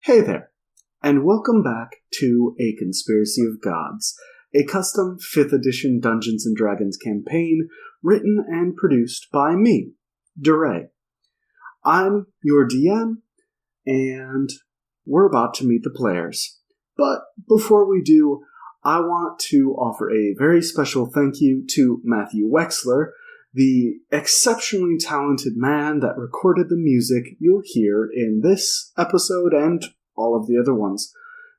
Hey there, and welcome back to A Conspiracy of Gods, a custom 5th edition Dungeons & Dragons campaign written and produced by me, DeRay. I'm your DM, and we're about to meet the players. But before we do, I want to offer a very special thank you to Matthew Wexler, the exceptionally talented man that recorded the music you'll hear in this episode and all of the other ones.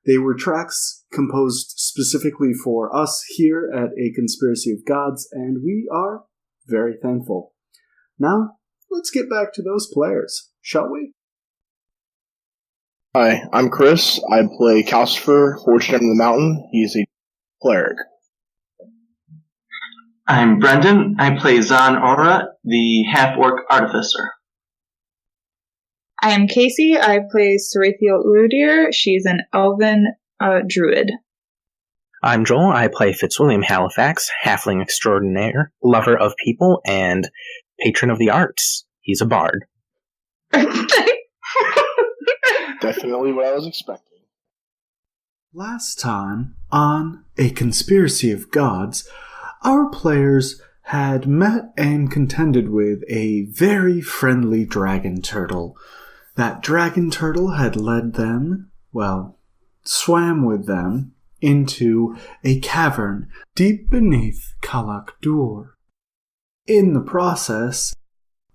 They were tracks composed specifically for us here at A Conspiracy of Gods, and we are very thankful. Now, let's get back to those players, shall we? Hi, I'm Chris. I play Calcifer, Fortune in the Mountain. He's a cleric. I'm Brendan. I play Saahn Aura, the half-orc artificer. I am Casey. I play Saahn Urudir. She's an elven druid. I'm Joel. I play Fitzwilliam Halifax, halfling extraordinaire, lover of people, and patron of the arts. He's a bard. Definitely what I was expecting. Last time on A Conspiracy of Gods, our players had met and contended with a very friendly dragon turtle. That dragon turtle had led them, swam with them, into a cavern deep beneath Kalak Dur. In the process,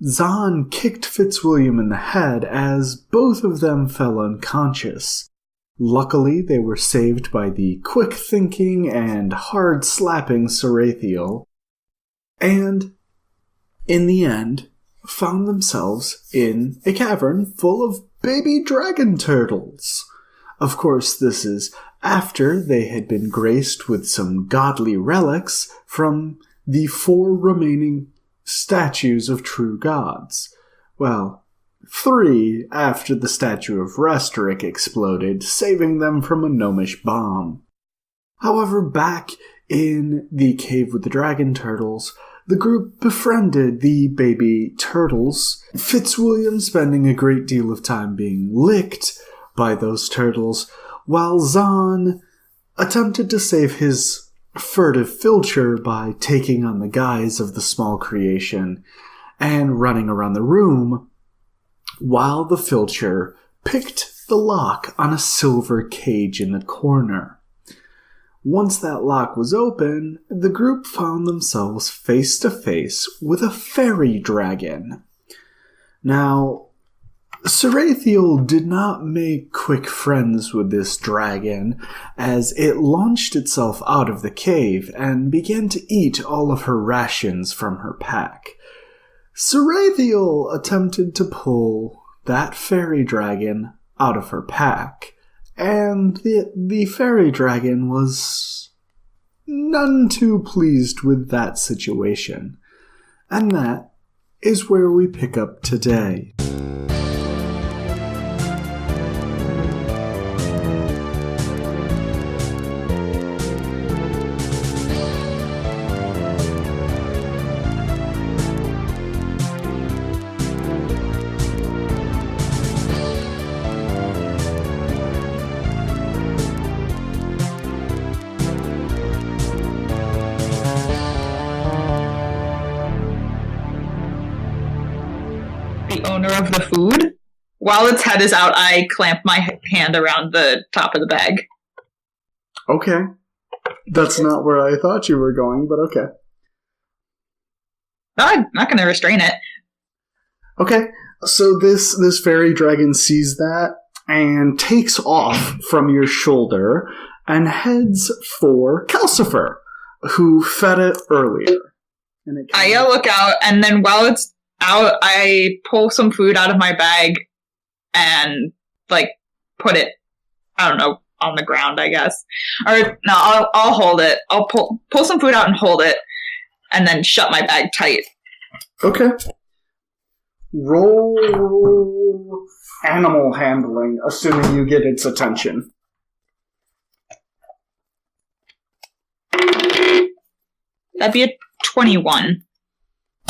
Saahn kicked Fitzwilliam in the head as both of them fell unconscious. Luckily, they were saved by the quick-thinking and hard-slapping Saahn, and, in the end, found themselves in a cavern full of baby dragon turtles. Of course, this is after they had been graced with some godly relics from the 4 remaining statues of true gods. 3 after the statue of Restoric exploded, saving them from a gnomish bomb. However, back in the cave with the dragon turtles, the group befriended the baby turtles, Fitzwilliam spending a great deal of time being licked by those turtles, while Saahn attempted to save his furtive filcher by taking on the guise of the small creation and running around the room, while the filcher picked the lock on a silver cage in the corner. Once that lock was open, the group found themselves face to face with a fairy dragon. Now, Saahn did not make quick friends with this dragon, as it launched itself out of the cave and began to eat all of her rations from her pack. Saahn attempted to pull that fairy dragon out of her pack, and the fairy dragon was none too pleased with that situation. And that is where we pick up today. Owner of the food. While its head is out, I clamp my hand around the top of the bag. Okay. That's not where I thought you were going, but okay. No, I'm not going to restrain it. Okay, so this fairy dragon sees that and takes off from your shoulder and heads for Calcifer, who fed it earlier. I look out, and then while it's out, I pull some food out of my bag and, put it, I don't know, on the ground, I guess. Or, no, I'll hold it. I'll pull some food out and hold it, and then shut my bag tight. Okay. Roll animal handling, assuming you get its attention. That'd be a 21.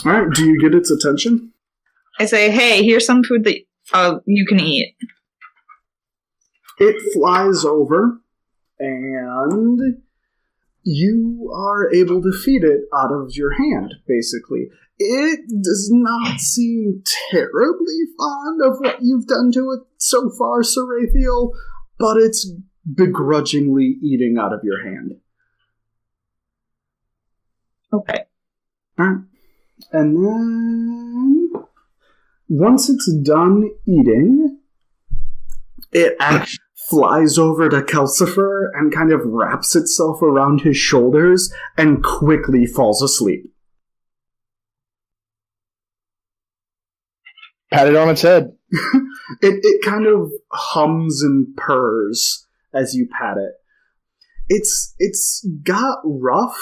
Alright, do you get its attention? I say, hey, here's some food that you can eat. It flies over, and you are able to feed it out of your hand, basically. It does not seem terribly fond of what you've done to it so far, Sarathiel, but it's begrudgingly eating out of your hand. Okay. Alright. And then, once it's done eating, it flies over to Kelsifer and kind of wraps itself around his shoulders and quickly falls asleep. Pat it on its head. It kind of hums and purrs as you pat it. It's got rough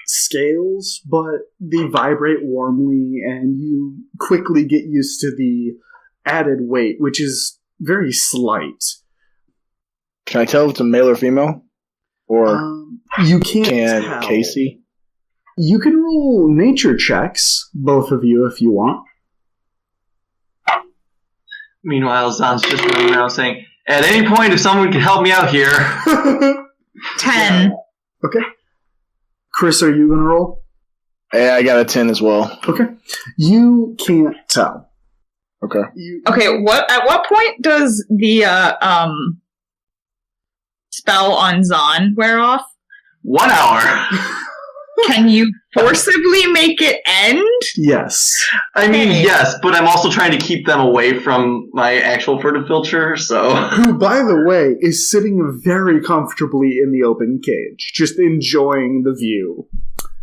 scales, but they vibrate warmly, and you quickly get used to the added weight, which is very slight. Can I tell if it's a male or female? Or you can't can tell. Casey? You can roll nature checks, both of you, if you want. Meanwhile, Zahn's just running around saying, "At any point, if someone could help me out here." 10. Okay. Chris, are you going to roll? Yeah, I got a 10 as well. Okay. You can't tell. Okay. Okay, at what point does the spell on Zahn wear off? 1 hour. Can you forcibly make it end? Yes. I mean, Hey. yes, but I'm also trying to keep them away from my actual furtive filter, so... Who, by the way, is sitting very comfortably in the open cage, just enjoying the view.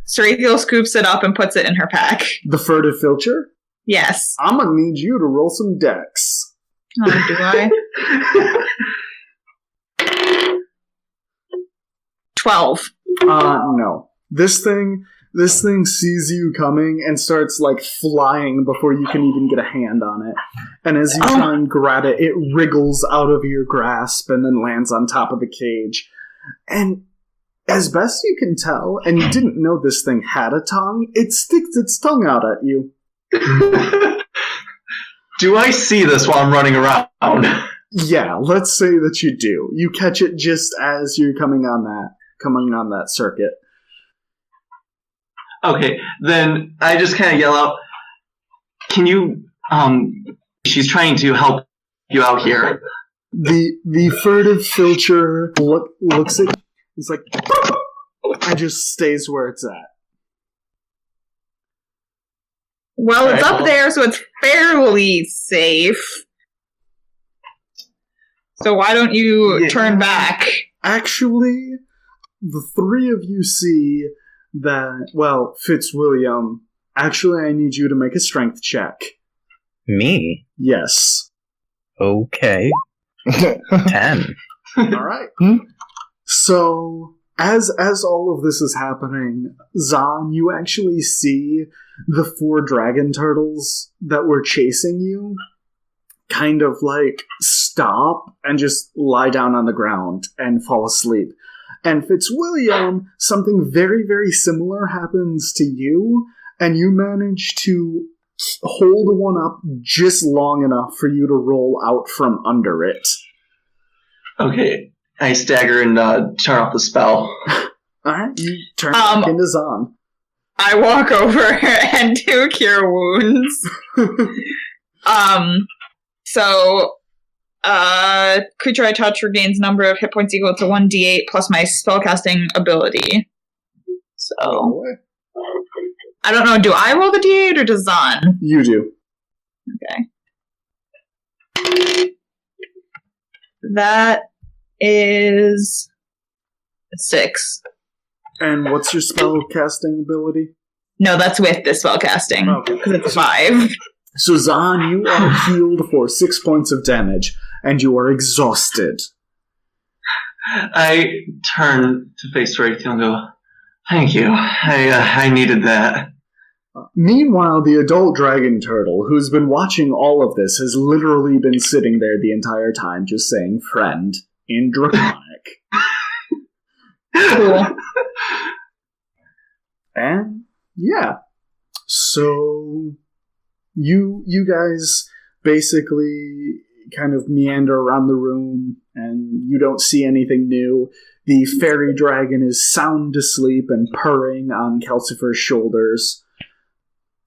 Sarathiel scoops it up and puts it in her pack. The furtive filter? Yes. I'm gonna need you to roll some dex. Oh, do I? 12. No. This thing sees you coming and starts, like, flying before you can even get a hand on it. And as you try and grab it, it wriggles out of your grasp and then lands on top of the cage. And as best you can tell, and you didn't know this thing had a tongue, it sticks its tongue out at you. Do I see this while I'm running around? Yeah, let's say that you do. You catch it just as you're coming on that circuit. Okay, then I just kind of yell out, "Can you, she's trying to help you out here." The furtive filter looks at, it's like, and just stays where it's at. Well, it's Alright, up there, so it's fairly safe. So why don't you turn back? Actually, the three of you see that, well, Fitzwilliam, actually I need you to make a strength check. Me? Yes. Okay. 10. Alright. So, as all of this is happening, Zahn, you actually see the 4 dragon turtles that were chasing you kind of, like, stop and just lie down on the ground and fall asleep. And Fitzwilliam, something very, very similar happens to you, and you manage to hold one up just long enough for you to roll out from under it. Okay, I stagger and turn off the spell. Alright, you turn back into Zahn. I walk over and do cure wounds. Creature I touch regains number of hit points equal to 1d8 plus my spellcasting ability. So, I don't know, do I roll the d8 or does Zahn? You do. Okay. That is 6. And what's your spell casting ability? No, that's with the spellcasting, Okay. because it's 5. So Zahn, you are healed for 6 points of damage, and you are exhausted. I turn to face Rachel and go, "Thank you. I needed that." Meanwhile, the adult dragon turtle, who's been watching all of this, has literally been sitting there the entire time just saying friend in Draconic. Cool. And, yeah. So, you guys basically kind of meander around the room, and You don't see anything new. The fairy dragon is sound asleep and purring on Calcifer's shoulders.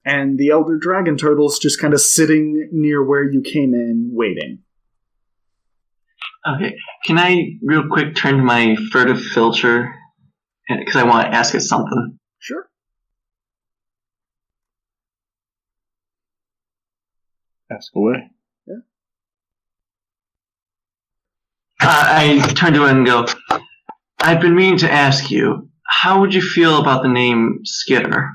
And the elder dragon turtle's just kind of sitting near where you came in, waiting. Okay, can I real quick turn to my furtive filter? Because I want to ask it something. Sure. Ask away. Yeah. I turn to it and go, I've been meaning to ask you, how would you feel about the name Skitter?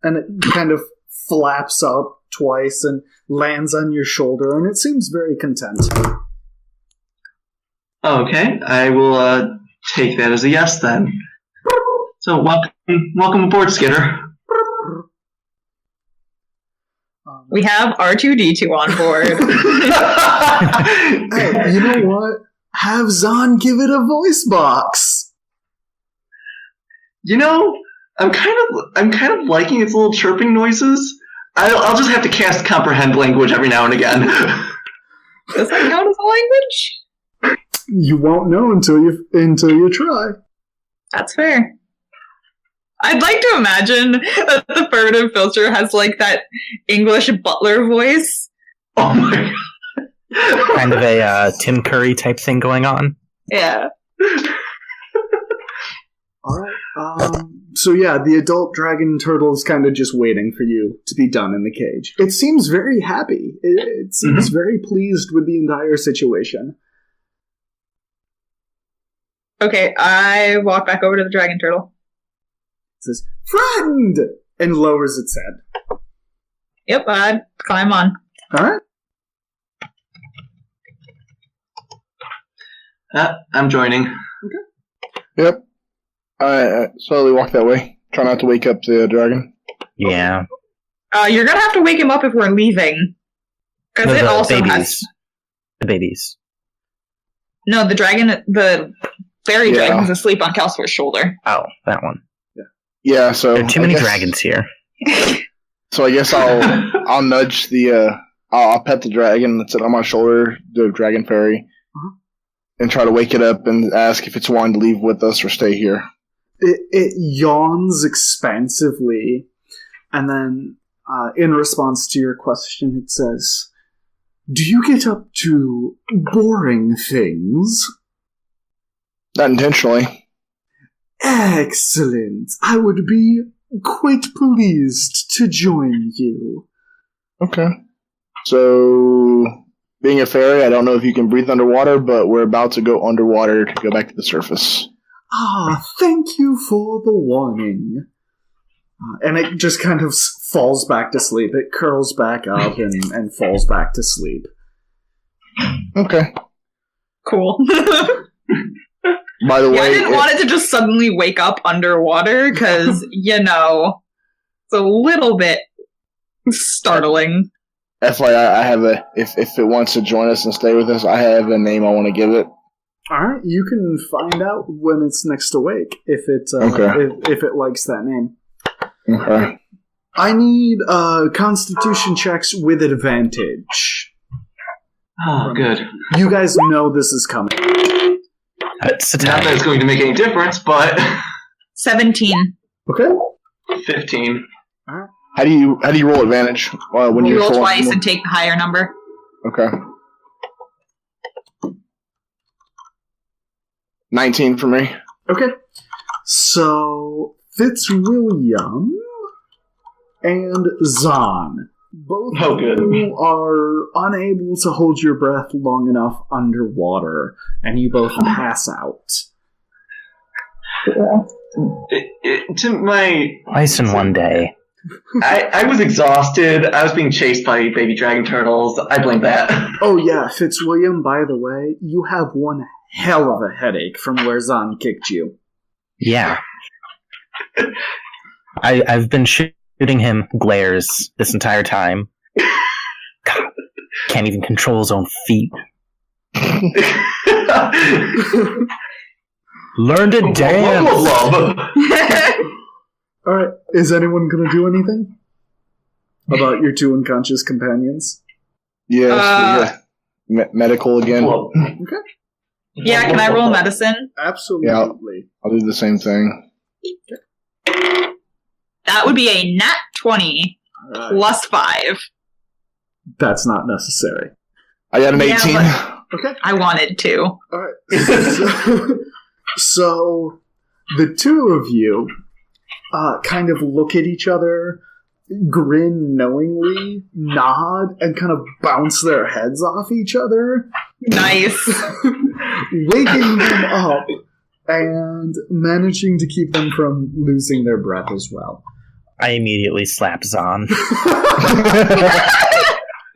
And it kind of flaps up twice and lands on your shoulder, and it seems very content. Okay, I will take that as a yes then. So welcome aboard, Skitter. We have R2-D2 on board. Hey, you know what? Have Saahn give it a voice box. You know, I'm kind of liking its little chirping noises. I'll just have to cast comprehend language every now and again. Does that count as a language? You won't know until you try. That's fair. I'd like to imagine that the furtive filter has like that English butler voice. Oh my god. Kind of a Tim Curry type thing going on. Yeah. Alright, so yeah, the adult dragon turtle is kind of just waiting for you to be done in the cage. It seems very happy. It seems very pleased with the entire situation. Okay, I walk back over to the dragon turtle. It says, "Friend!" and lowers its head. Yep, I climb on. Alright. I'm joining. Yep. I slowly walk that way. Try not to wake up the dragon. Yeah. You're gonna have to wake him up if we're leaving. Because it also babies. has... The babies. No, the fairy dragon's asleep on Calcifer's shoulder. Oh, that one. Yeah, so There are too many dragons here. So I guess I'll nudge the I'll pet the dragon that's on my shoulder, the dragon fairy, and try to wake it up and ask if it's wanting to leave with us or stay here. It yawns expansively, and then in response to your question, it says, "Do you get up to boring things?" Not intentionally. Excellent. I would be quite pleased to join you. Okay. So, being a fairy, I don't know if you can breathe underwater, but we're about to go underwater to go back to the surface. Thank you for the warning. And it just kind of falls back to sleep. It curls back up and falls back to sleep. Okay. Cool. By the way, I didn't want it to just suddenly wake up underwater, because, it's a little bit startling. FYI, I have if it wants to join us and stay with us, I have a name I want to give it. Alright, you can find out when it's next awake, if it likes that name. Okay. I need constitution checks with advantage. Oh, good. You guys know this is coming. That's Not that it's going to make any difference, but 17. Okay. 15. How do you roll advantage when You you roll twice and take the higher number. Okay. 19 for me. Okay. So, Fitzwilliam and Saahn, both of you are unable to hold your breath long enough underwater, and you both pass out. Twice in one day. I was exhausted. I was being chased by baby dragon turtles. I blame that. Oh yeah, Fitzwilliam, by the way, you have one hell of a headache from where Saahn kicked you. Yeah. I've been shooting him glares this entire time. God, can't even control his own feet. Learn to dance! Alright, is anyone gonna do anything about your two unconscious companions? Yes. medical again. Well, Okay. Yeah, can I roll medicine? Absolutely. I'll do the same thing. That would be a nat 20 All right. plus 5. That's not necessary. I got an Yeah, 18. Okay. I wanted to. All right. So the two of you kind of look at each other, grin knowingly, nod, and kind of bounce their heads off each other, Nice. waking them up and managing to keep them from losing their breath as well. I immediately slap Saahn.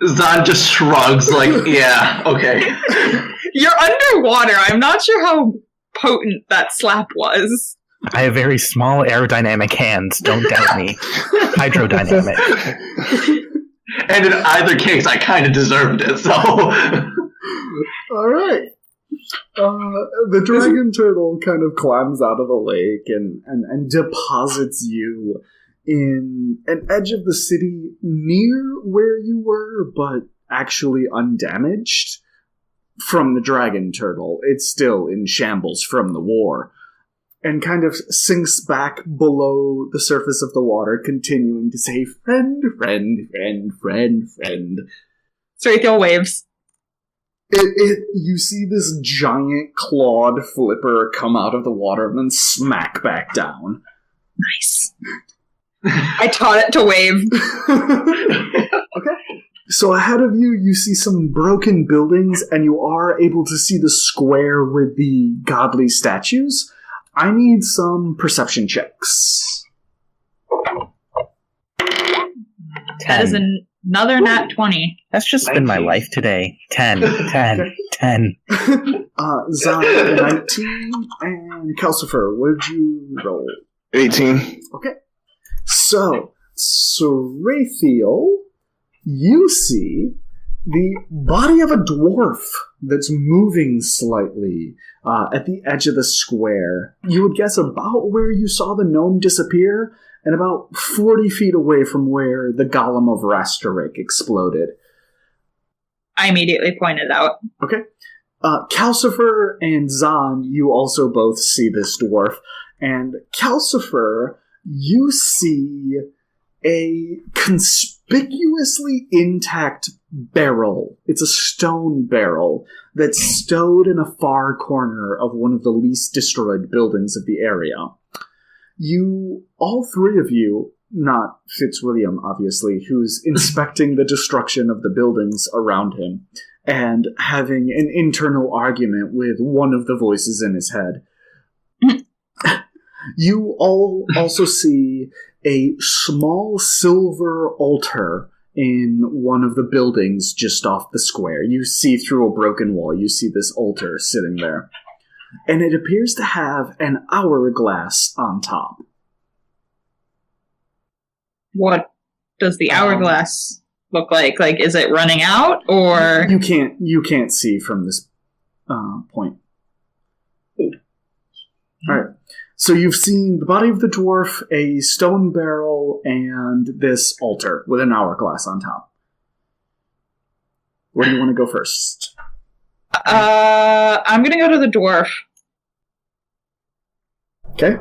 Zahn just shrugs like, yeah, okay. You're underwater. I'm not sure how potent that slap was. I have very small aerodynamic hands. Don't doubt me. Hydrodynamic. And in either case, I kind of deserved it, so... All right. The dragon turtle kind of climbs out of the lake and deposits you in an edge of the city near where you were, but actually undamaged from the dragon turtle. It's still in shambles from the war, and kind of sinks back below the surface of the water, continuing to say, friend, friend, friend, friend, friend. Strathiel waves. You see this giant clawed flipper come out of the water and then smack back down. Nice. I taught it to wave. Okay. So ahead of you, you see some broken buildings, and you are able to see the square with the godly statues. I need some perception checks. That is 10. another nat 20. That's just been my 19. life today. 10, 10, 10. Zan, 19, and Calcifer, what did you roll? 18. Okay. So, Saahn, you see the body of a dwarf that's moving slightly at the edge of the square. You would guess about where you saw the gnome disappear, and about 40 feet away from where the golem of Rasterik exploded. I immediately pointed out. Okay. Calcifer and Zahn, you also both see this dwarf. And Calcifer, you see a conspicuously intact barrel. It's a stone barrel that's stowed in a far corner of one of the least destroyed buildings of the area. You, all three of you, not Fitzwilliam, obviously, who's inspecting the destruction of the buildings around him and having an internal argument with one of the voices in his head. You all also see a small silver altar in one of the buildings just off the square. You see through a broken wall, you see this altar sitting there. And it appears to have an hourglass on top. What does the hourglass look like? Like, is it running out, or... You can't see from this point. Alright. So you've seen the body of the dwarf, a stone barrel, and this altar with an hourglass on top. Where do you want to go first? I'm gonna go to the dwarf. Okay.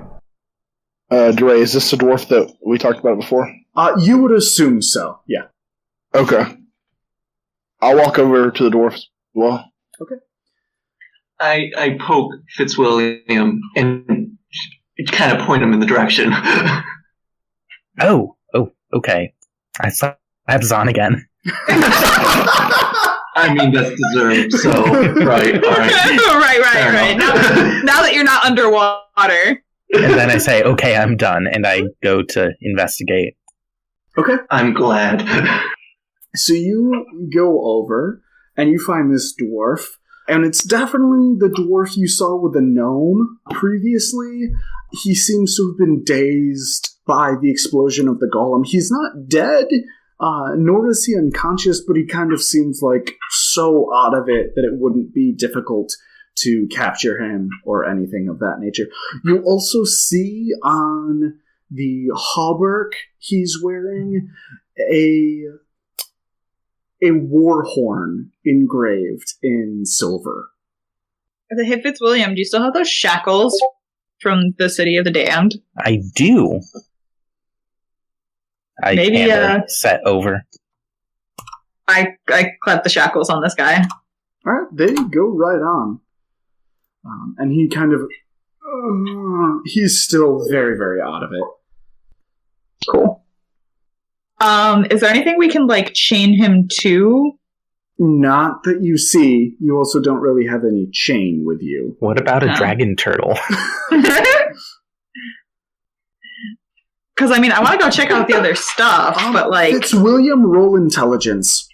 Dre, is this the dwarf that we talked about before? You would assume so, yeah. Okay. I'll walk over to the dwarf as well. Okay. I poke Fitzwilliam and kind of point him in the direction. Oh, okay. I slap Zahn again. I mean, that's deserved, so, right, alright. right. Now that you're not underwater. And then I say, okay, I'm done, and I go to investigate. Okay. I'm glad. So you go over, and you find this dwarf, and it's definitely the dwarf you saw with the gnome previously. He seems to have been dazed by the explosion of the golem. He's not dead, nor is he unconscious, but he kind of seems like so out of it that it wouldn't be difficult to capture him or anything of that nature. You also see on the hauberk he's wearing a a war horn engraved in silver. Hey, Fitzwilliam, do you still have those shackles from the City of the Damned? I do. I Maybe, hand her set over. I clap the shackles on this guy. All right, they go right on. And he kind of... he's still very, very out of it. Cool. Is there anything we can, chain him to? Not that you see. You also don't really have any chain with you. What about a dragon turtle? Because, I want to go check out the other stuff, but, Fitzwilliam, roll intelligence.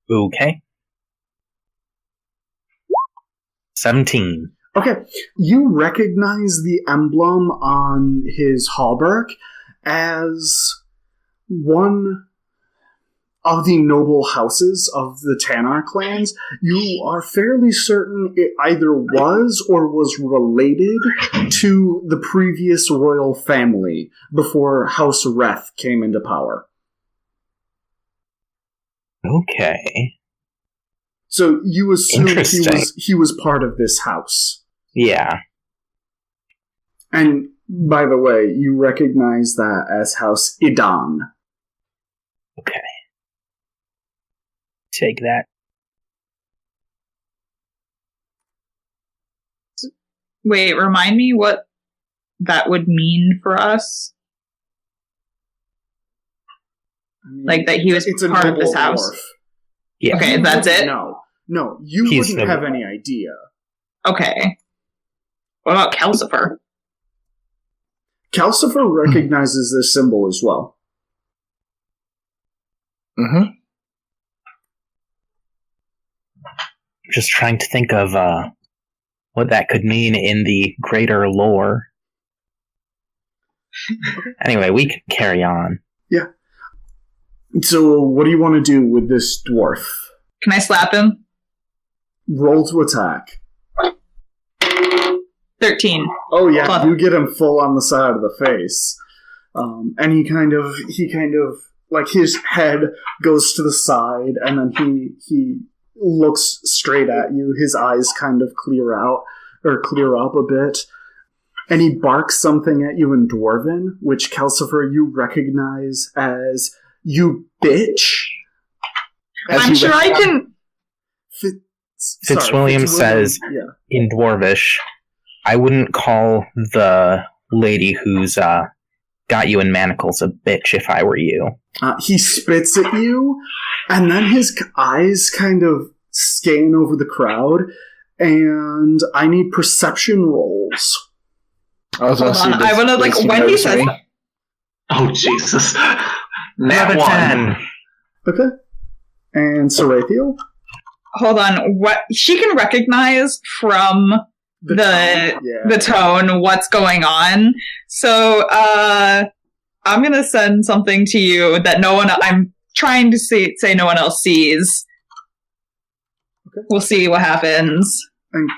Okay. 17. Okay, you recognize the emblem on his hauberk as one of the noble houses of the Tannar clans. You are fairly certain it either was or was related to the previous royal family before House Reth came into power. Okay. So you assume he was part of this house. Yeah. And, by the way, you recognize that as House Idan. Okay. Take that. Wait, remind me what that would mean for us? That he was part of this house? Dwarf. Yeah. Okay, that's it? No, you wouldn't have any idea. Okay. What about Calcifer? Calcifer recognizes this symbol as well. Mm-hmm. Just trying to think of what that could mean in the greater lore. Anyway, we can carry on. Yeah. So, what do you want to do with this dwarf? Can I slap him? Roll to attack. 13. Oh yeah, you get him full on the side of the face. And he kind of, his head goes to the side, and then he looks straight at you. His eyes kind of clear up a bit. And he barks something at you in Dwarven, which, Calcifer, you recognize as, "You bitch." I'm sure I can... Fitzwilliam says, in Dwarvish, "I wouldn't call the lady who's got you in manacles a bitch if I were you." He spits at you, and then his eyes kind of scan over the crowd, and I need perception rolls. I was Hold on, I want to, when he says... Oh, Jesus. Nat 10. Okay. And Sarathiel? Hold on, what she can recognize from the tone what's going on. So I'm gonna send something to you that I'm trying to say no one else sees. Okay. We'll see what happens. And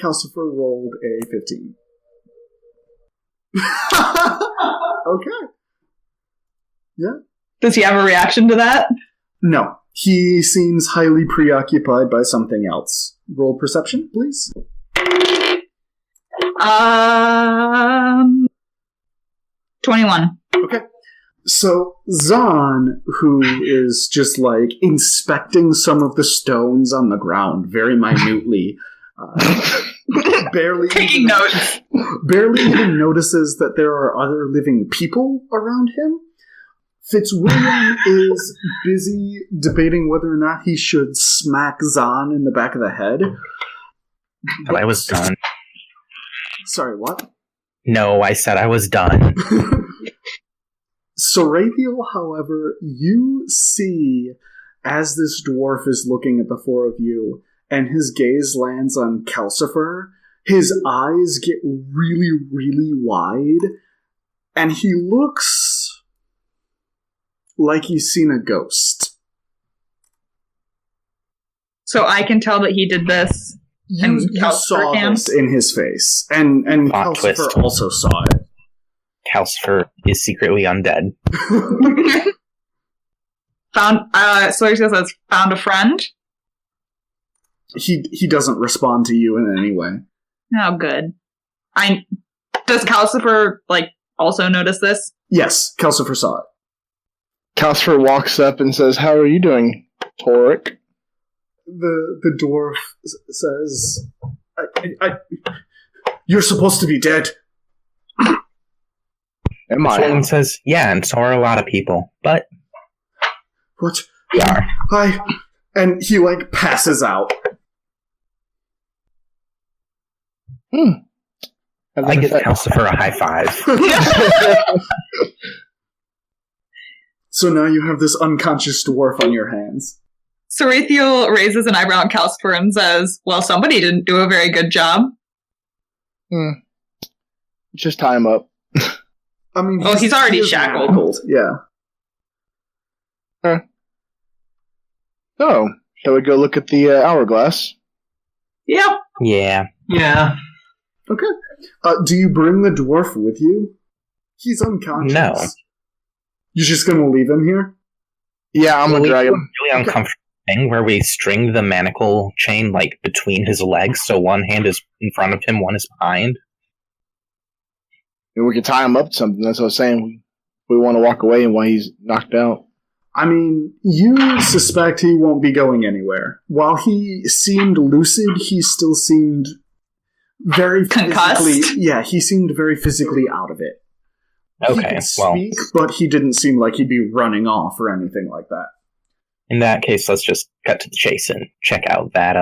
Calcifer rolled a 15. Okay. Yeah. Does he have a reaction to that? No. He seems highly preoccupied by something else. Roll perception, please. 21. Okay. So, Saahn, who is just, inspecting some of the stones on the ground very minutely, barely even notices that there are other living people around him. Fitzwilliam is busy debating whether or not he should smack Saahn in the back of the head. But I was done. Sorry, what? No, I said I was done. Sarathiel, however, you see, as this dwarf is looking at the four of you, and his gaze lands on Calcifer, his eyes get really, really wide, and he looks like he's seen a ghost. So I can tell that he did this. You saw this in his face, and Calcifer also saw it. Calcifer is secretly undead. Solercio says, found a friend? He doesn't respond to you in any way. Oh, good. Does Calcifer, also notice this? Yes, Calcifer saw it. Calcifer walks up and says, "How are you doing, Toric?" The dwarf says, "You're supposed to be dead." Am I? Someone says, "Yeah, and so are a lot of people, but What? we are." And he passes out. I give Calcifer a high five. So now you have this unconscious dwarf on your hands. Sarathiel raises an eyebrow at Calcifer and says, well, somebody didn't do a very good job. Just tie him up. I mean, he's already he is shackled. manacled. Yeah. Oh, shall we go look at the hourglass? Yep. Yeah. Yeah. Okay. Do you bring the dwarf with you? He's unconscious. No. You're just going to leave him here? Yeah, I'm gonna drag him. Really uncomfortable thing where we string the manacle chain between his legs, so one hand is in front of him, one is behind. And we could tie him up to something. That's what I was saying. We want to walk away and while he's knocked out. I mean, you suspect he won't be going anywhere. While he seemed lucid, he still seemed very concussed. He seemed very physically out of it. Okay, he could speak, but he didn't seem like he'd be running off or anything like that. In that case, let's just cut to the chase and check out that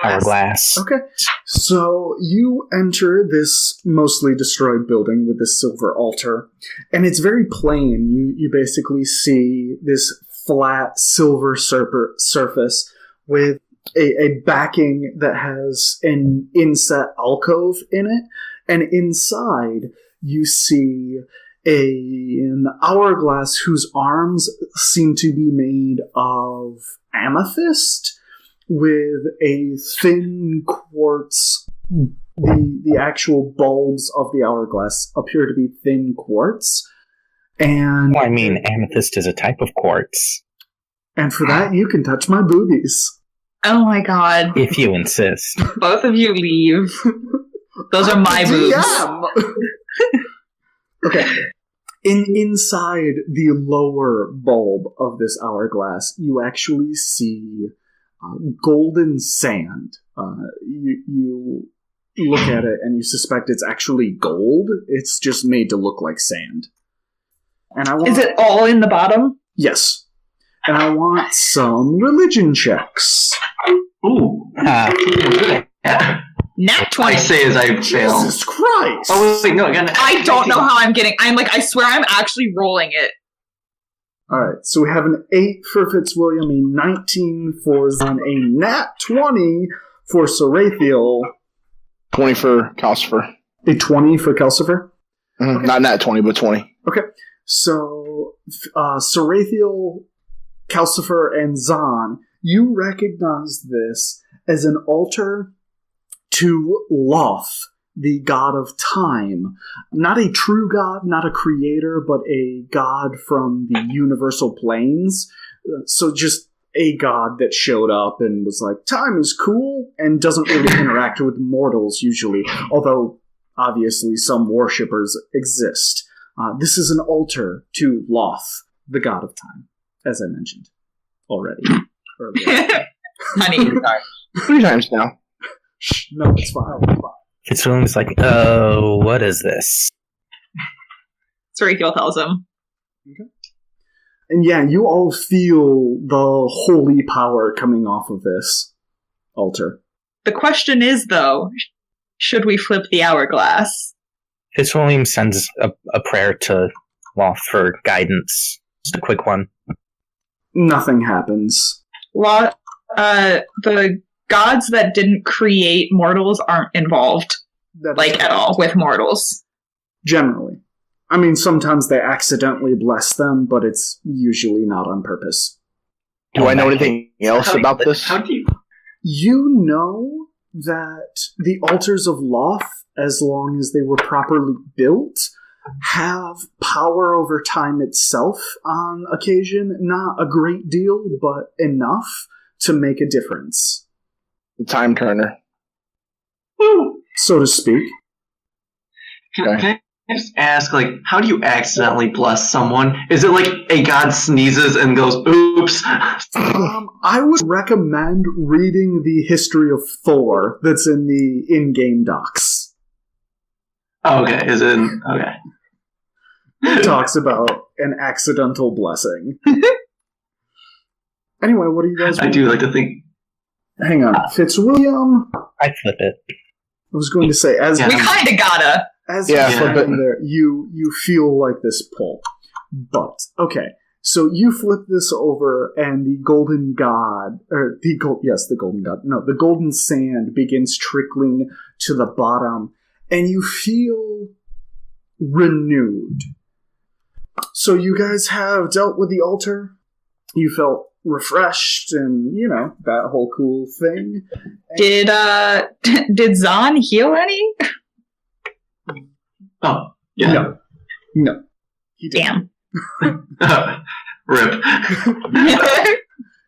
hourglass. Okay, so you enter this mostly destroyed building with this silver altar, and it's very plain. You basically see this flat silver surface with a backing that has an inset alcove in it, and inside you see an hourglass whose arms seem to be made of amethyst with a thin quartz. The actual bulbs of the hourglass appear to be thin quartz. And Well, I mean, amethyst is a type of quartz. And for that, you can touch my boobies. Oh my god. If you insist. Both of you leave. Those are my boobs. Okay. Inside the lower bulb of this hourglass, you actually see golden sand. You look at it and you suspect it's actually gold. It's just made to look like sand. And Is it all in the bottom? Yes. And I want some religion checks. Ooh. Nat 20. I say as I fail. Jesus Christ! Oh, wait, no, again. I don't know how I'm getting. I swear I'm actually rolling it. Alright, so we have an 8 for Fitzwilliam, a 19 for Zahn, a nat 20 for Sarathiel, 20 for Calcifer. a 20 for Calcifer. Okay. Not nat 20, but 20. Okay, so Sarathiel, Calcifer, and Zahn, you recognize this as an altar to Loth, the god of time. Not a true god, not a creator, but a god from the universal planes. So just a god that showed up and was like, time is cool, and doesn't really interact with mortals usually, although obviously some worshippers exist. This is an altar to Loth, the god of time, as I mentioned already. Earlier. Honey. 3 times now. Shh, no, it's fine. Fitzwilliam's like, oh, what is this? Sarathiel tells him. Okay. And yeah, you all feel the holy power coming off of this altar. The question is, though, should we flip the hourglass? Fitzwilliam sends a prayer to Loth for guidance. Just a quick one. Nothing happens. The gods that didn't create mortals aren't involved, at all, with mortals. Generally. I mean, sometimes they accidentally bless them, but it's usually not on purpose. Do I know anything else about this? How do you... You know that the altars of Loth, as long as they were properly built, have power over time itself on occasion. Not a great deal, but enough to make a difference. The time turner. Woo! So to speak. Can I just ask, like, how do you accidentally bless someone? Is it like a god sneezes and goes, oops? I would recommend reading the history of Thor that's in the in-game docs. Oh, okay, is it? Okay. It talks about an accidental blessing. Anyway, what do you guys I do like to think. Hang on. Fitzwilliam? I flip it. I was going to say, as Yeah. We kinda gotta. As Yeah, you flip flip it. in there, you feel like this pull. But, okay, so you flip this over, and the golden god, the golden god, no, the golden sand begins trickling to the bottom, and you feel renewed. So you guys have dealt with the altar, you felt refreshed, and, that whole cool thing. Did Saahn heal any? Oh, yeah. No. He didn't. Damn. Rip.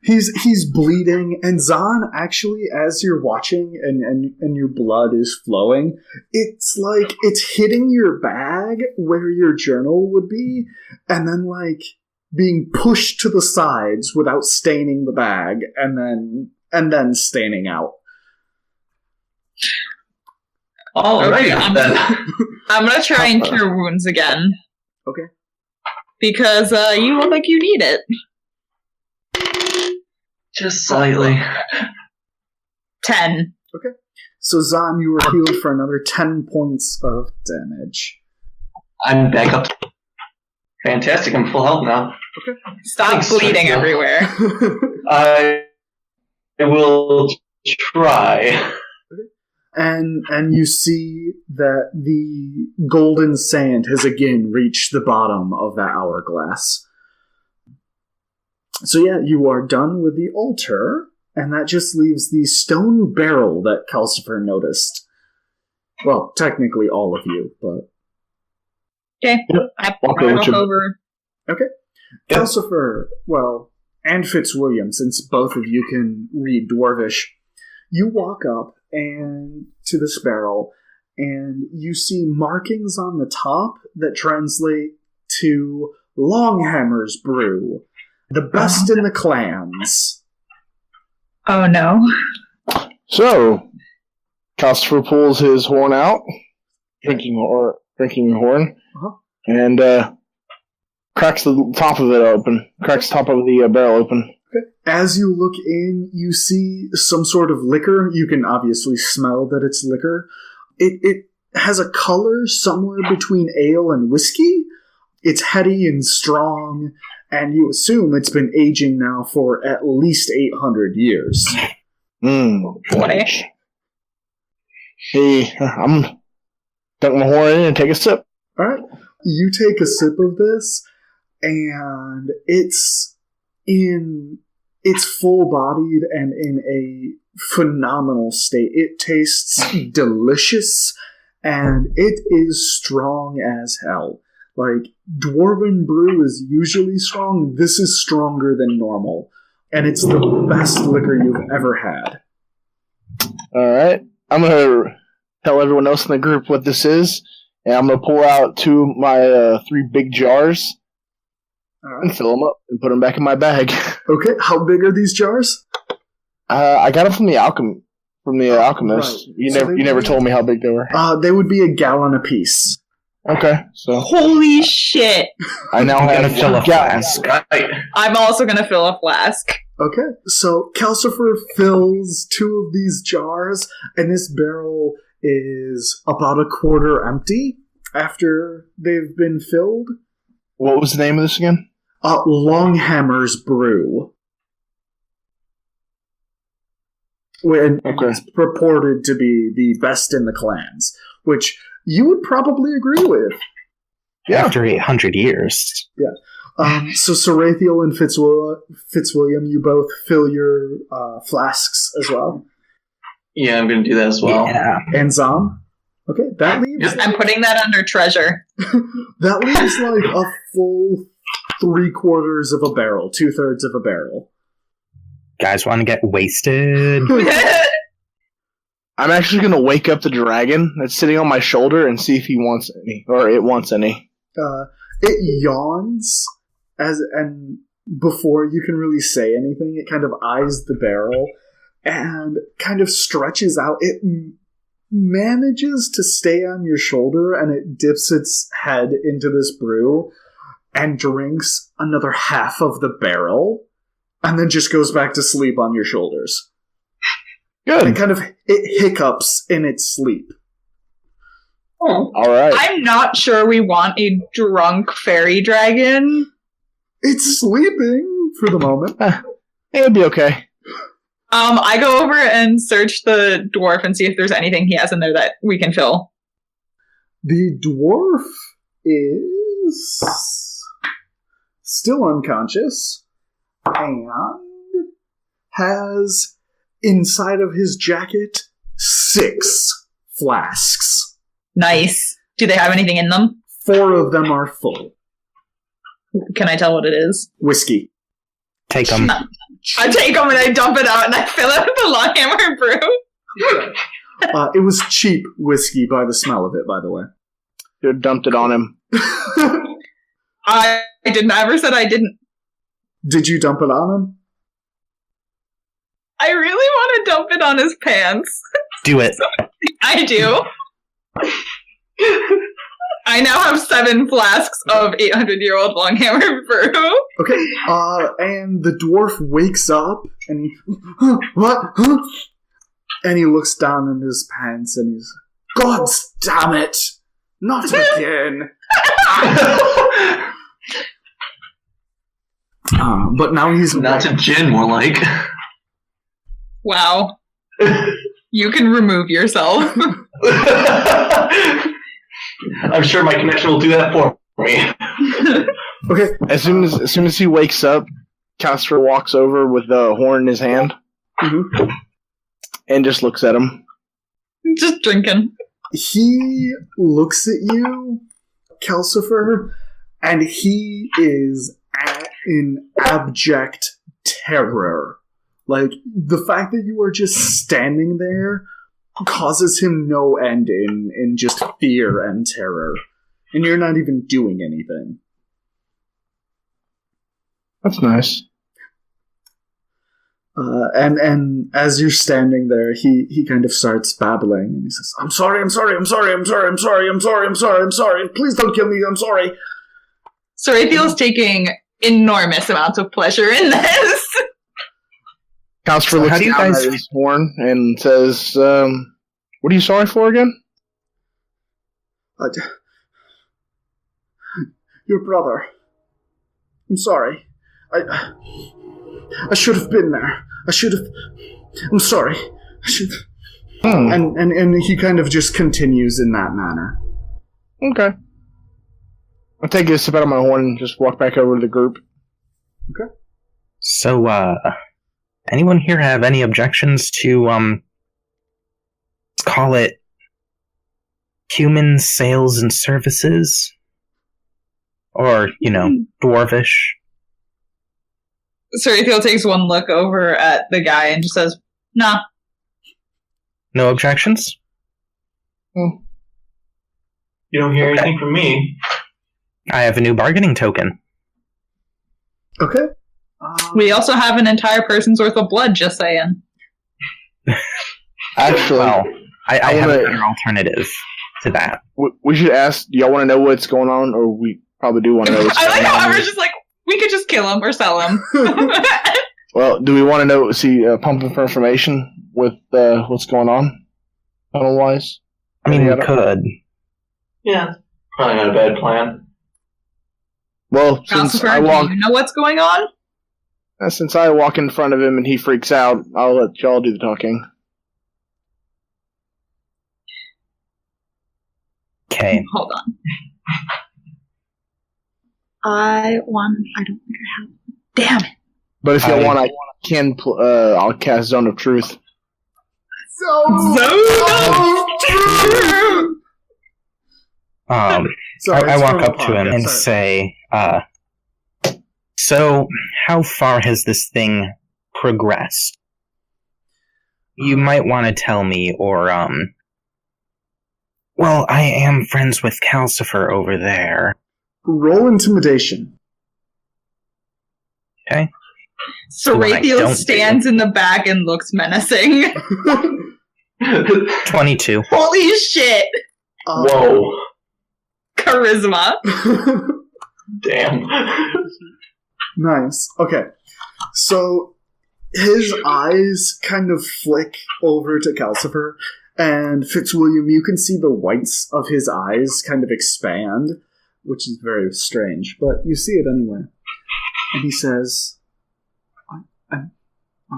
He's bleeding, and Saahn, actually, as you're watching and your blood is flowing, it's like it's hitting your bag where your journal would be, and then like being pushed to the sides without staining the bag, and then staining out. All right, then. I'm gonna try and cure wounds again. Okay. Because you look like you need it. Just slightly. 10. So Saahn, you were healed for another 10 points of damage. I'm back up. Fantastic, I'm full health now. Stop Thanks, bleeding Sergio. everywhere. I will try. And you see that the golden sand has again reached the bottom of that hourglass. So yeah, you are done with the altar, and that just leaves the stone barrel that Calcifer noticed. Well, technically all of you, but... Okay. I Walk run over to- over. Okay. Yeah. Calcifer, well, and Fitzwilliam, since both of you can read Dwarvish, you walk up and to this barrel, and you see markings on the top that translate to Longhammer's Brew, the best in the clans. Oh no. So, Calcifer pulls his horn out, drinking horn, and cracks the top of it open. Cracks the top of the barrel open. As you look in, you see some sort of liquor. You can obviously smell that it's liquor. It has a color somewhere between ale and whiskey. It's heady and strong, and you assume it's been aging now for at least 800 years. Boy. Hey, I'm dunk my horn in and take a sip. All right. You take a sip of this, and it's full-bodied and in a phenomenal state. It tastes delicious, and it is strong as hell. Like, Dwarven brew is usually strong. This is stronger than normal, and it's the best liquor you've ever had. Alright, I'm gonna tell everyone else in the group what this is, and I'm gonna pull out two of my 3 big jars All right. and fill them up and put them back in my bag. Okay, how big are these jars? I got them from the alchemist. Right. You So never told me how big they were. They would be a gallon apiece. Okay, so Holy shit. I now I'm have gonna fill a gallons. flask. Right. I'm also gonna fill a flask. Okay, so Calcifer fills 2 of these jars, and this barrel is about a quarter empty after they've been filled. What was the name of this again? Longhammer's Brew. When Okay. it's purported to be the best in the clans, which you would probably agree with. Yeah. After 800 years. So Sarathiel and Fitzwilliam, you both fill your flasks as well. Yeah, I'm gonna do that as well. Yeah. And Zom? Okay, that leaves... I'm putting that under treasure. That leaves like a full 3/4 of a barrel, 2/3 of a barrel. Guys want to get wasted? I'm actually going to wake up the dragon that's sitting on my shoulder and see if he wants any, or it wants any. It yawns, and before you can really say anything, it kind of eyes the barrel and kind of stretches out. It manages to stay on your shoulder, and it dips its head into this brew and drinks another half of the barrel, and then just goes back to sleep on your shoulders. Good. And it hiccups in its sleep. Oh. All right. I'm not sure we want a drunk fairy dragon. It's sleeping for the moment. It'll be okay. I go over and search the dwarf and see if there's anything he has in there that we can fill. The dwarf is still unconscious and has inside of his jacket 6 flasks. Nice. Do they have anything in them? 4 of them are full. Can I tell what it is? Whiskey. Take them. I take them and I dump it out and I fill it with the Longhammer brew. It was cheap whiskey by the smell of it, by the way. You dumped it on him. I didn't. I never said I didn't. Did you dump it on him? I really want to dump it on his pants. Do it. I do. I now have 7 flasks of 800-year-old Longhammer brew. Okay, and the dwarf wakes up, and he... What? Huh? And he looks down in his pants, and he's... God damn it! Not again! But now he's... Not a gin, more like. Wow. You can remove yourself. I'm sure my connection will do that for me. Okay. As soon as he wakes up, Casper walks over with the horn in his hand, and just looks at him. Just drinking. He looks at you, Calcifer, and he is in abject terror. Like, the fact that you are just standing there causes him no end in just fear and terror. And you're not even doing anything. That's nice. And as you're standing there, he kind of starts babbling, and he says, I'm sorry, please don't kill me, I'm sorry. Sarathiel's taking enormous amounts of pleasure in this. Casper looks down at his horn and says, what are you sorry for again? Your brother. I'm sorry. I should have been there. I'm sorry. I should. And he kind of just continues in that manner. Okay. I'll take a sip out of my horn and just walk back over to the group. Okay. So, anyone here have any objections to, let's call it human sales and services? Or, dwarvish? Sarathiel takes one look over at the guy and just says, nah. No objections? You don't hear anything from me. I have a new bargaining token. Okay. We also have an entire person's worth of blood, just saying. Actually, well, I have a better alternative to that. We should ask, do y'all want to know what's going on? Or we probably do want to know what's going on. I like how Ever's just like, we could just kill him or sell him. Well, do we want to know, pumping for information with what's going on? Tunnel-wise? I mean, we could. Yeah, probably not a bad plan. Well, since do you know what's going on? Since I walk in front of him and he freaks out, I'll let y'all do the talking. Okay. Hold on. I don't think I have. Damn it. But if y'all want, I'll cast Zone of Truth. Sorry, I it's walk from up a to him podcast. and say, so how far has this thing progressed? You might want to tell me, or, well, I am friends with Calcifer over there. Roll intimidation. Okay. The one I Sarathiel don't stands in the back and looks menacing. 22. Holy shit! Whoa. Charisma. Damn. Nice. Okay. So his eyes kind of flick over to Calcifer, and Fitzwilliam, you can see the whites of his eyes kind of expand, which is very strange, but you see it anyway. And he says, I'm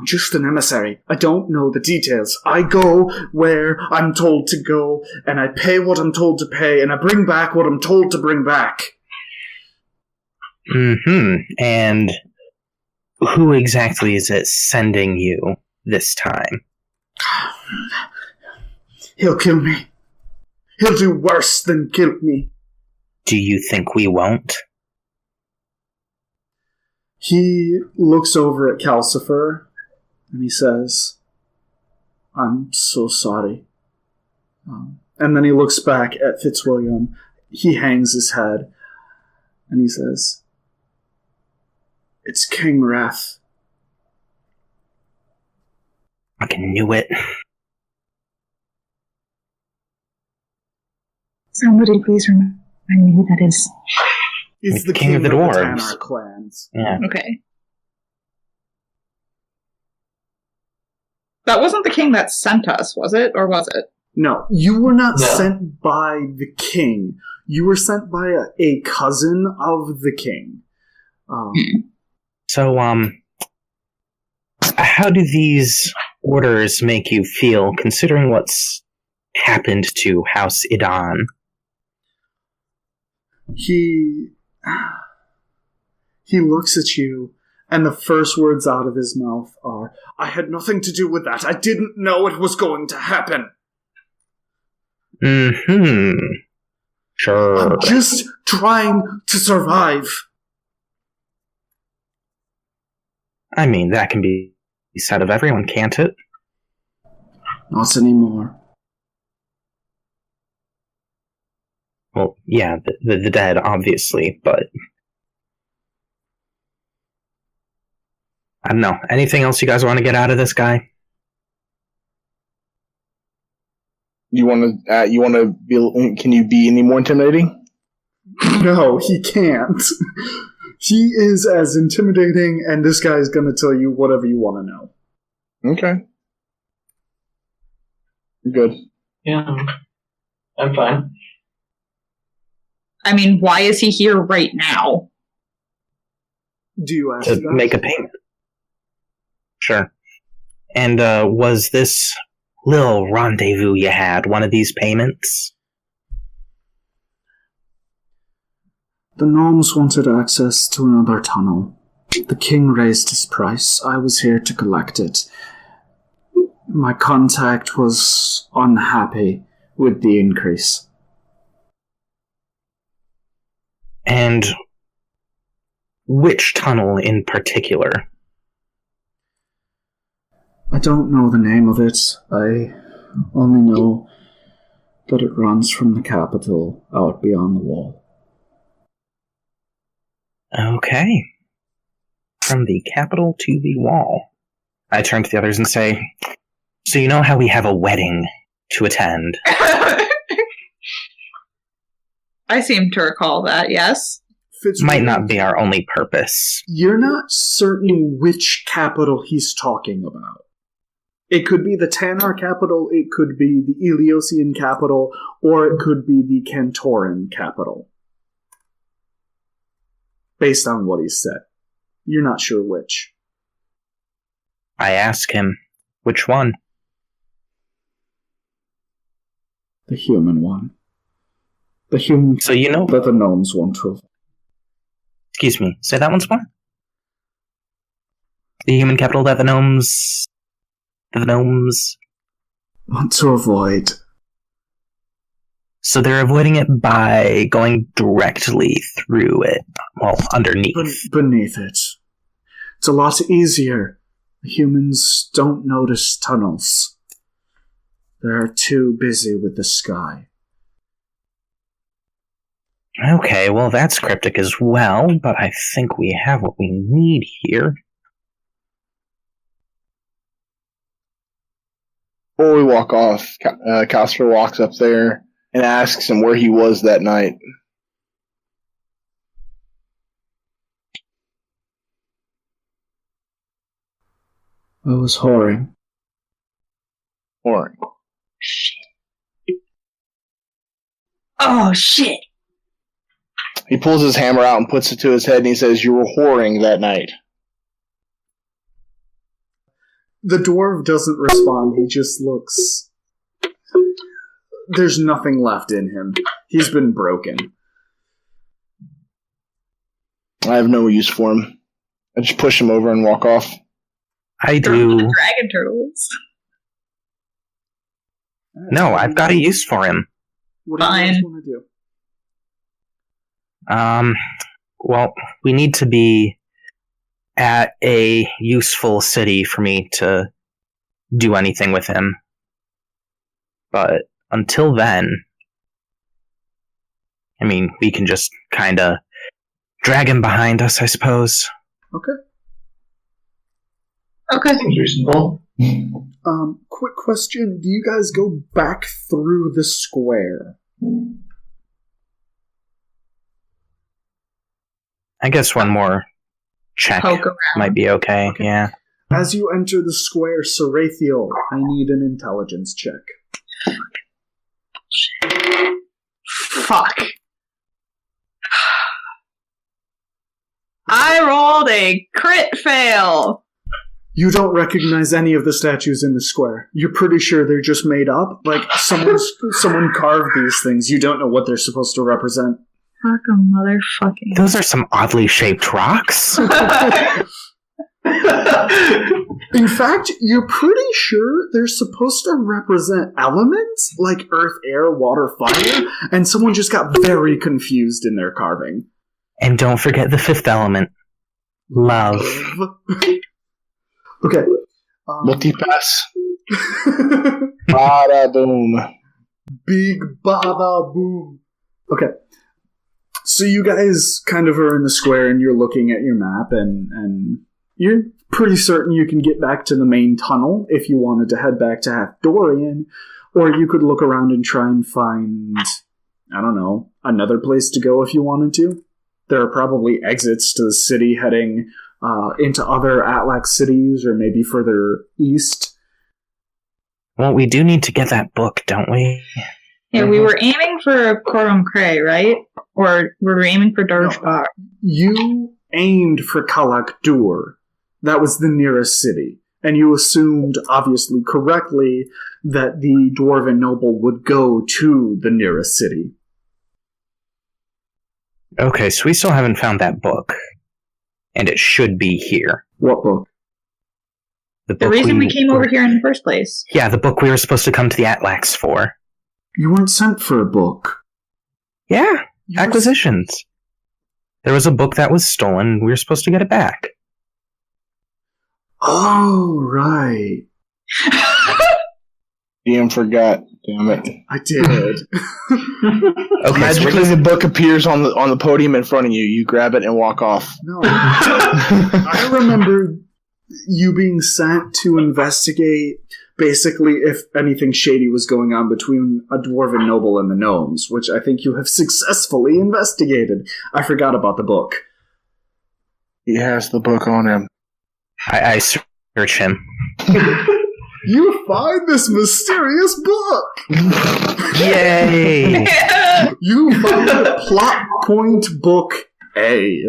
just an emissary. I don't know the details. I go where I'm told to go, and I pay what I'm told to pay, and I bring back what I'm told to bring back. Mm-hmm. And who exactly is it sending you this time? He'll kill me. He'll do worse than kill me. Do you think we won't? He looks over at Calcifer, and he says, I'm so sorry. And then he looks back at Fitzwilliam. He hangs his head, and he says, It's King Wrath. I knew it. Somebody please remind me who that is. He's the King of the Dwarves. Tanner clans. Yeah. Okay. That wasn't the king that sent us, was it? Or was it? No, you were not No. sent by the king. You were sent by a cousin of the king. So, how do these orders make you feel, considering what's happened to House Idan? He looks at you, and the first words out of his mouth are, I had nothing to do with that. I didn't know it was going to happen. Mm-hmm. Sure. I'm just trying to survive. I mean, that can be said of everyone, can't it? Not anymore. Well, yeah, the dead, obviously, but... I don't know. Anything else you guys want to get out of this guy? You want to be? Can you be any more intimidating? No, he can't. He is as intimidating, and this guy is going to tell you whatever you want to know. Okay. Good. Yeah. I'm fine. I mean, why is he here right now? Do you ask To that? make a payment. Sure. And, was this little rendezvous you had one of these payments? The gnomes wanted access to another tunnel. The king raised his price. I was here to collect it. My contact was unhappy with the increase. And which tunnel in particular? I don't know the name of it. I only know that it runs from the capital out beyond the wall. Okay. From the capital to the wall. I turn to the others and say, so you know how we have a wedding to attend? I seem to recall that, yes. Might not be our only purpose. You're not certain which capital he's talking about. It could be the Tannar capital, it could be the Eliosian capital, or it could be the Cantoran capital. Based on what he said. You're not sure which. I ask him, which one? The human one. The human So you know... that the gnomes want to. Excuse me, say that once more? The human capital that the gnomes... want to avoid? So they're avoiding it by going directly through it. Well, underneath. Beneath it. It's a lot easier. Humans don't notice tunnels. They're too busy with the sky. Okay, well, that's cryptic as well, but I think we have what we need here. Before we walk off, Casper walks up there and asks him where he was that night. I was whoring. Whoring. Oh, shit. He pulls his hammer out and puts it to his head and he says, "You were whoring that night." The dwarf doesn't respond, he just looks... There's nothing left in him. He's been broken. I have no use for him. I just push him over and walk off. I do. Dragon turtles. No, I've got a use for him. What do you guys want to do? Well, we need to be at a useful city for me to do anything with him. But until then, I mean, we can just kind of drag him behind us, I suppose. Okay. Okay, seems reasonable. Quick question. Do you guys go back through the square? I guess one more check Poke around. might be okay. Yeah. As you enter the square, Sarathiel, I need an intelligence check. Fuck. I rolled a crit fail. You don't recognize any of the statues in the square. You're pretty sure they're just made up. Like, someone carved these things. You don't know what they're supposed to represent. Fuck a motherfucking... Those are some oddly shaped rocks. In fact, you're pretty sure they're supposed to represent elements like earth, air, water, fire, and someone just got very confused in their carving. And don't forget the fifth element. Love. Okay. Multipass. Bada boom. Big bada boom. Okay. So you guys kind of are in the square and you're looking at your map and you're pretty certain you can get back to the main tunnel if you wanted to head back to Half-Dorian, or you could look around and try and find, I don't know, another place to go if you wanted to. There are probably exits to the city heading into other Atlac cities or maybe further east. Well, we do need to get that book, don't we? Yeah, we were aiming for Corum Cray, right? Or were we aiming for Darjbar? You aimed for Kalak Dur. That was the nearest city. And you assumed, obviously correctly, that the dwarven noble would go to the nearest city. Okay, so we still haven't found that book. And it should be here. What book? The reason we came over here in the first place. Yeah, the book we were supposed to come to the Atlax for. You weren't sent for a book. Yeah, acquisitions. There was a book that was stolen. We were supposed to get it back. Oh, right. DM forgot. Damn it. I did. Okay, Magically, the book appears on the podium in front of you. You grab it and walk off. No. I remember you being sent to investigate basically if anything shady was going on between a dwarven noble and the gnomes, which I think you have successfully investigated. I forgot about the book. He has the book on him. I search him. You find this mysterious book! Yay! You find plot point book A.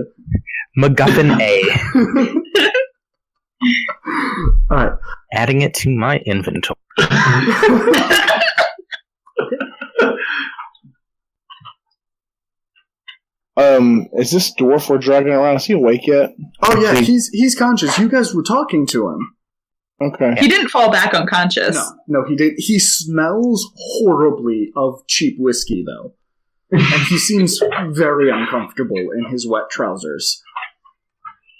MacGuffin A. Alright. Adding it to my inventory. Is this dwarf we're dragging around? Is he awake yet? Oh yeah, he's conscious. You guys were talking to him. Okay. He didn't fall back unconscious. No, he did. He smells horribly of cheap whiskey, though. And he seems very uncomfortable in his wet trousers.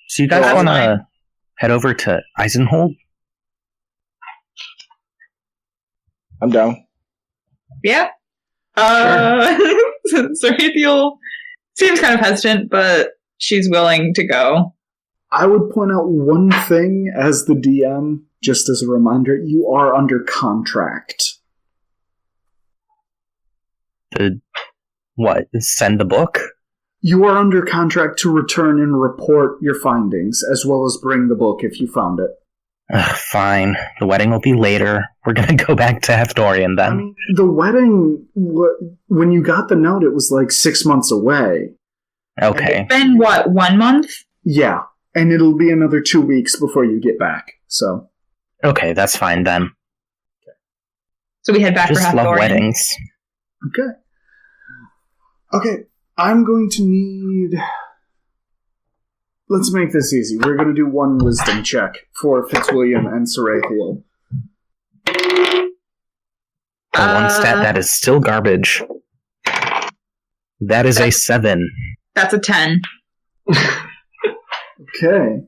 So you guys want to head over to Eisenhold? I'm down. Yeah. Sarathiel seems kind of hesitant, but she's willing to go. I would point out one thing as the DM, just as a reminder. You are under contract. What? Send the book? You are under contract to return and report your findings, as well as bring the book if you found it. Fine. The wedding will be later. We're going to go back to Heftorian then. I mean, the wedding, when you got the note, it was like 6 months away. Okay. It's been, 1 month? Yeah, and it'll be another 2 weeks before you get back, so. Okay, that's fine then. So we head back Just for love Heftorian. weddings. Okay, I'm going to need... Let's make this easy. We're going to do one wisdom check for Fitzwilliam and Sarathiel. For one stat, that is still garbage. That is a 7. That's a 10. Okay.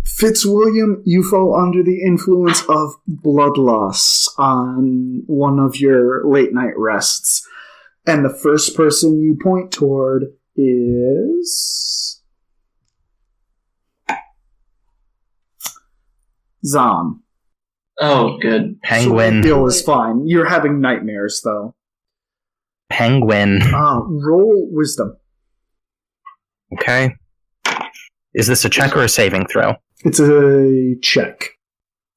Fitzwilliam, you fall under the influence of bloodlust on one of your late night rests. And the first person you point toward is Saahn. Oh, good. Penguin. Bill is fine. You're having nightmares, though. Penguin. Roll wisdom. Okay. Is this a check or a saving throw? It's a check.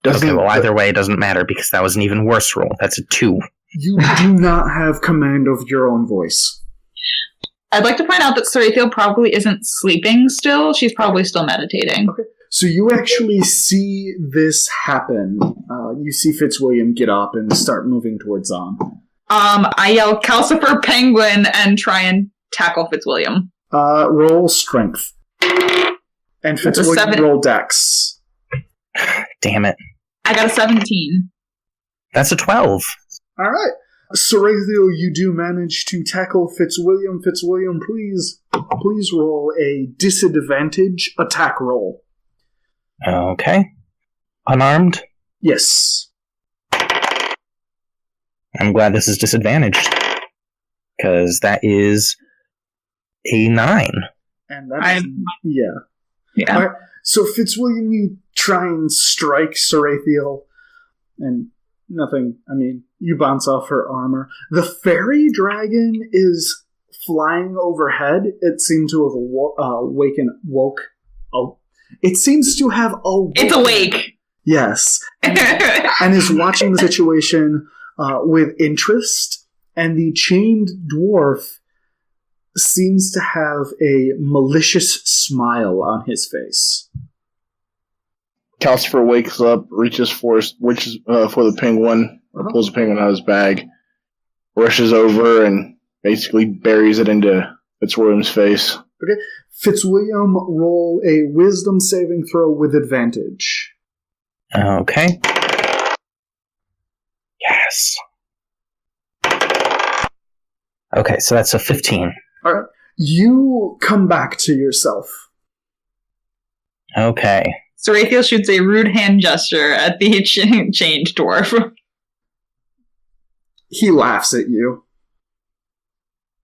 Okay, well, either way, it doesn't matter because that was an even worse roll. That's a 2. You do not have command of your own voice. I'd like to point out that Sarathiel probably isn't sleeping still. She's probably still meditating. Okay. So you actually see this happen. You see Fitzwilliam get up and start moving towards Saahn. I yell Calcifer Penguin and try and tackle Fitzwilliam. Roll strength. And Fitzwilliam roll dex. Damn it. I got a 17. That's a 12. Alright. Sarathiel, you do manage to tackle Fitzwilliam. Fitzwilliam, please roll a disadvantage attack roll. Okay. Unarmed? Yes. I'm glad this is disadvantaged. Because that is a 9. And that is... Yeah. Alright, so Fitzwilliam, you try and strike Sarathiel, and nothing, you bounce off her armor. The fairy dragon is flying overhead. It seemed to have woke. Oh, it seems to have awoken. It's awake. Yes. And is watching the situation with interest, and the chained dwarf seems to have a malicious smile on his face. Calcifer wakes up, reaches for the penguin, or pulls the penguin out of his bag, rushes over, and basically buries it into Fitzwilliam's face. Okay. Fitzwilliam, roll a wisdom saving throw with advantage. Okay. Yes. Okay, so that's a 15. Alright. You come back to yourself. Okay. Sarathiel shoots a rude hand gesture at the chained dwarf. He laughs at you.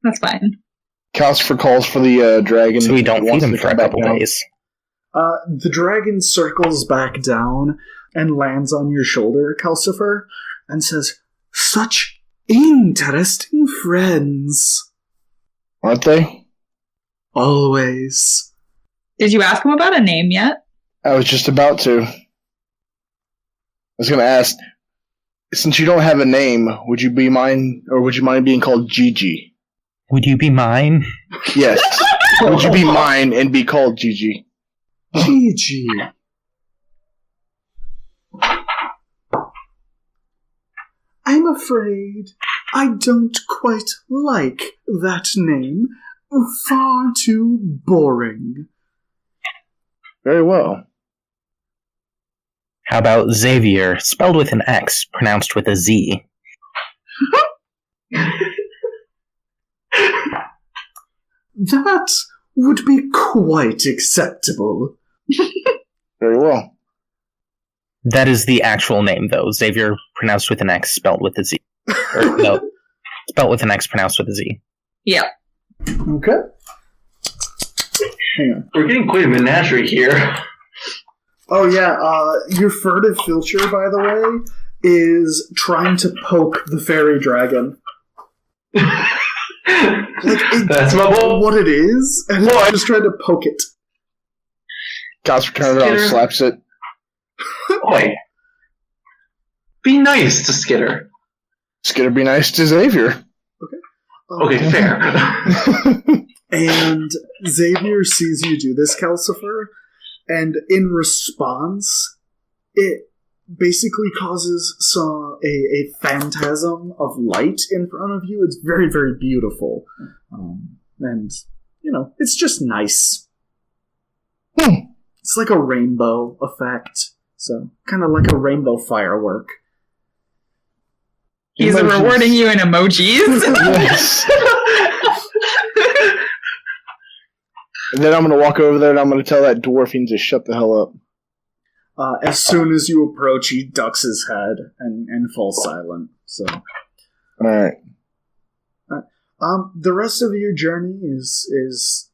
That's fine. Calcifer calls for the dragon. So we don't feed wants him to for a come back couple down. days. The dragon circles back down and lands on your shoulder, Calcifer, and says, "Such interesting friends." Aren't they? Always. Did you ask him about a name yet? I was just about to. I was going to ask, since you don't have a name, would you mind being called Gigi? Would you be mine? Yes. Would you be mine and be called Gigi? Gigi. I'm afraid I don't quite like that name. Far too boring. Very well. How about Xavier, spelled with an X, pronounced with a Z? That would be quite acceptable. Very well. That is the actual name, though. Xavier, pronounced with an X, spelled with a Z. No, spelled with an X, pronounced with a Z. Yeah. Okay. Hang on. We're getting quite a menagerie here. Oh yeah, your furtive filcher, by the way, is trying to poke the fairy dragon. That's my boy. What it is, and it's just trying to poke it. Goss turns around and slaps it. Boy. Be nice to Skitter. Skitter, be nice to Xavier. Okay, fair. And Xavier sees you do this, Calcifer, and in response, it basically causes a phantasm of light in front of you. It's very, very beautiful. And, it's just nice. It's like a rainbow effect. So, kind of like a rainbow firework. He's Emojis. rewarding you in emojis. Yes. And then I'm going to walk over there and I'm going to tell that dwarf he needs to shut the hell up. As soon as you approach, he ducks his head and falls silent. So, Alright. the rest of your journey is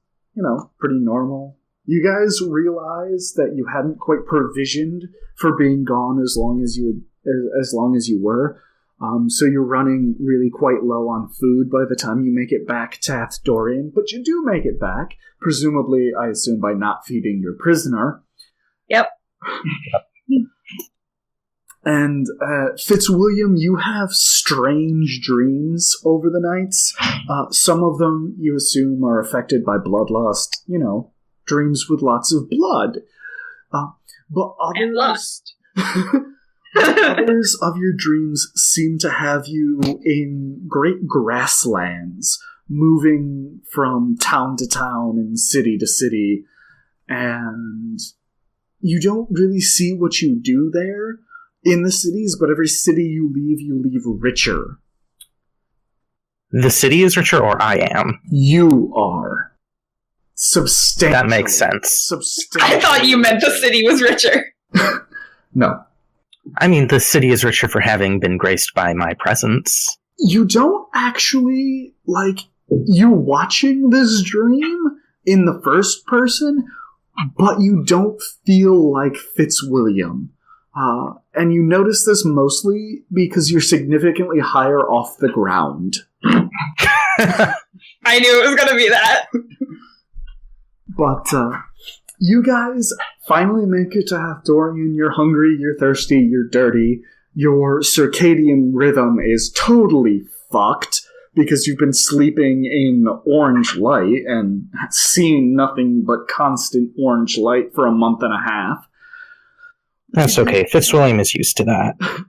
pretty normal. You guys realize that you hadn't quite provisioned for being gone as long as you were. So you're running really quite low on food by the time you make it back to Athdorian, but you do make it back, presumably, I assume, by not feeding your prisoner. Yep. And Fitzwilliam, you have strange dreams over the nights. Some of them, you assume, are affected by bloodlust, dreams with lots of blood. But others... And lust. Others of your dreams seem to have you in great grasslands, moving from town to town and city to city, and you don't really see what you do there in the cities, but every city you leave richer. The city is richer, or I am? You are. Substantially. That makes sense. Substantially. I thought you meant the city was richer. No. I mean, the city is richer for having been graced by my presence. You don't actually, you're watching this dream in the first person, but you don't feel like Fitzwilliam. And you notice this mostly because you're significantly higher off the ground. I knew it was going to be that. But, you guys finally make it to Athdorian. You're hungry, you're thirsty, you're dirty. Your circadian rhythm is totally fucked because you've been sleeping in orange light and seen nothing but constant orange light for a month and a half. That's okay. Fitzwilliam is used to that. I'm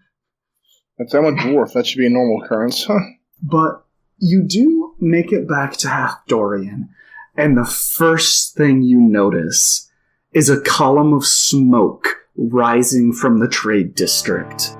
a dwarf. That should be a normal occurrence, huh? But you do make it back to Athdorian, and the first thing you notice is a column of smoke rising from the trade district.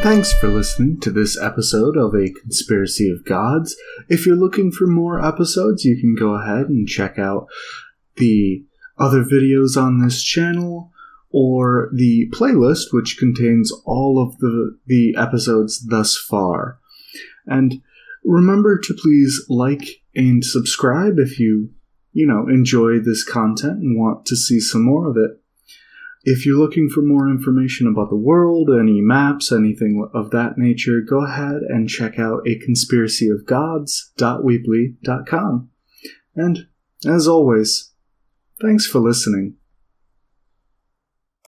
Thanks for listening to this episode of A Conspiracy of Gods. If you're looking for more episodes, you can go ahead and check out the other videos on this channel or the playlist, which contains all of the episodes thus far. And remember to please like and subscribe if you enjoy this content and want to see some more of it. If you're looking for more information about the world, any maps, anything of that nature, go ahead and check out aconspiracyofgods.weebly.com. And, as always, thanks for listening.